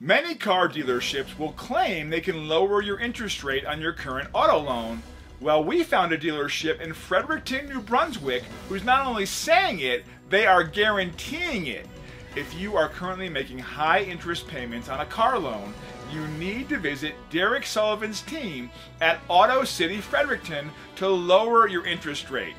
Many car dealerships will claim they can lower your interest rate on your current auto loan. Well, we found a dealership in Fredericton, New Brunswick, who's not only saying it, they are guaranteeing it. If you are currently making high interest payments on a car loan, you need to visit Derek Sullivan's team at Auto City Fredericton to lower your interest rate.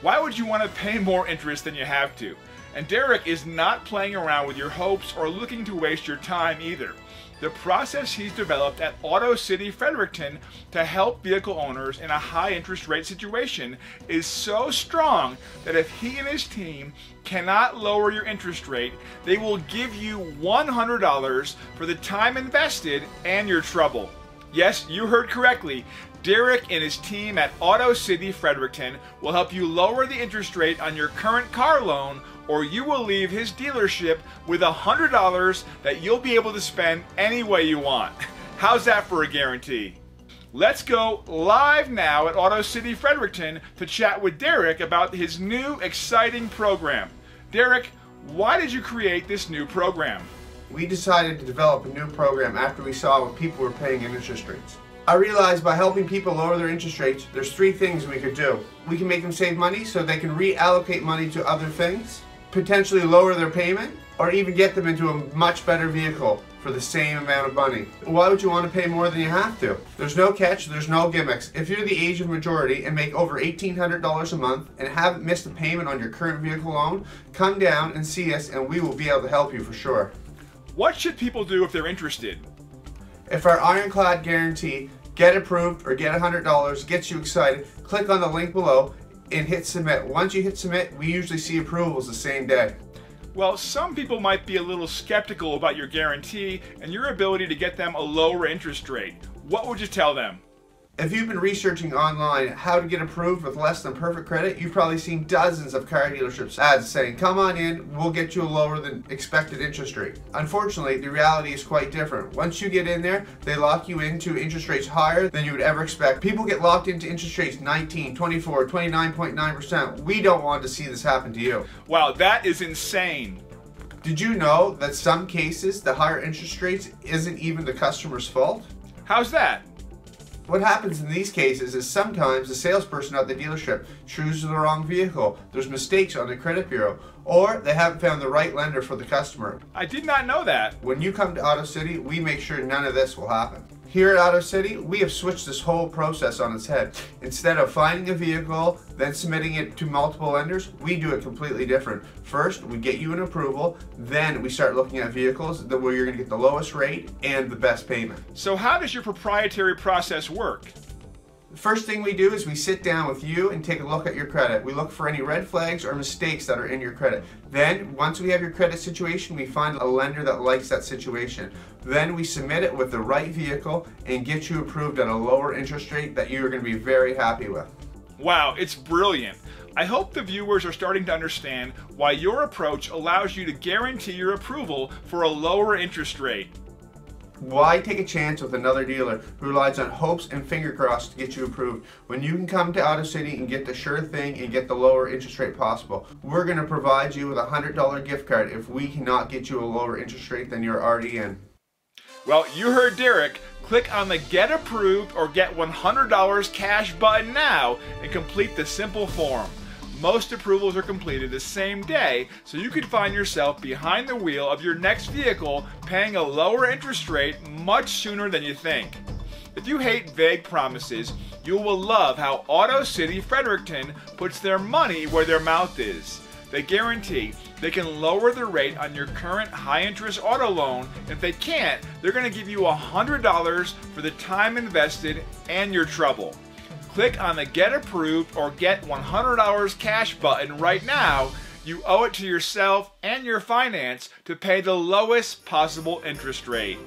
Why would you want to pay more interest than you have to? And Derek is not playing around with your hopes or looking to waste your time either. The process he's developed at Auto City Fredericton to help vehicle owners in a high interest rate situation is so strong that if he and his team cannot lower your interest rate, they will give you $100 for the time invested and your trouble. Yes, you heard correctly. Derek and his team at Auto City Fredericton will help you lower the interest rate on your current car loan, or you will leave his dealership with $100 that you'll be able to spend any way you want. How's that for a guarantee? Let's go live now at Auto City Fredericton to chat with Derek about his new exciting program. Derek, why did you create this new program? We decided to develop a new program after we saw what people were paying in interest rates. I realized by helping people lower their interest rates, there's three things we could do. We can make them save money so they can reallocate money to other things, potentially lower their payment, or even get them into a much better vehicle for the same amount of money. Why would you want to pay more than you have to? There's no catch, there's no gimmicks. If you're the age of majority and make over $1,800 a month and haven't missed a payment on your current vehicle loan, come down and see us and we will be able to help you for sure. What should people do if they're interested? If our ironclad guarantee, get approved or get $100, gets you excited, click on the link below and hit submit. Once you hit submit, we usually see approvals the same day. Well, some people might be a little skeptical about your guarantee and your ability to get them a lower interest rate. What would you tell them? If you've been researching online how to get approved with less than perfect credit, you've probably seen dozens of car dealerships ads saying, come on in, we'll get you a lower than expected interest rate. Unfortunately, the reality is quite different. Once you get in there, they lock you into interest rates higher than you would ever expect. People get locked into interest rates 19, 24, 29.9%. We don't want to see this happen to you. Wow, that is insane. Did you know that some cases, the higher interest rates isn't even the customer's fault? How's that? What happens in these cases is sometimes the salesperson at the dealership chooses the wrong vehicle, there's mistakes on the credit bureau, or they haven't found the right lender for the customer. I did not know that. When you come to Auto City, we make sure none of this will happen. Here at Auto City, we have switched this whole process on its head. Instead of finding a vehicle, then submitting it to multiple lenders, we do it completely different. First, we get you an approval, then we start looking at vehicles where you're going to get the lowest rate and the best payment. So how does your proprietary process work? The first thing we do is we sit down with you and take a look at your credit. We look for any red flags or mistakes that are in your credit. Then, once we have your credit situation, we find a lender that likes that situation. Then we submit it with the right vehicle and get you approved at a lower interest rate that you are going to be very happy with. Wow, it's brilliant. I hope the viewers are starting to understand why your approach allows you to guarantee your approval for a lower interest rate. Why take a chance with another dealer who relies on hopes and finger crossed to get you approved when you can come to Auto City and get the sure thing and get the lower interest rate possible? We're going to provide you with a $100 gift card if we cannot get you a lower interest rate than you're already in. Well, you heard Derek. Click on the Get Approved or Get $100 Cash button now and complete the simple form. Most approvals are completed the same day, so you could find yourself behind the wheel of your next vehicle paying a lower interest rate much sooner than you think. If you hate vague promises, you will love how Auto City Fredericton puts their money where their mouth is. They guarantee they can lower the rate on your current high-interest auto loan, and if they can't, they're going to give you $100 for the time invested and your trouble. Click on the Get Approved or Get $100 Cash button right now. You owe it to yourself and your finance to pay the lowest possible interest rate.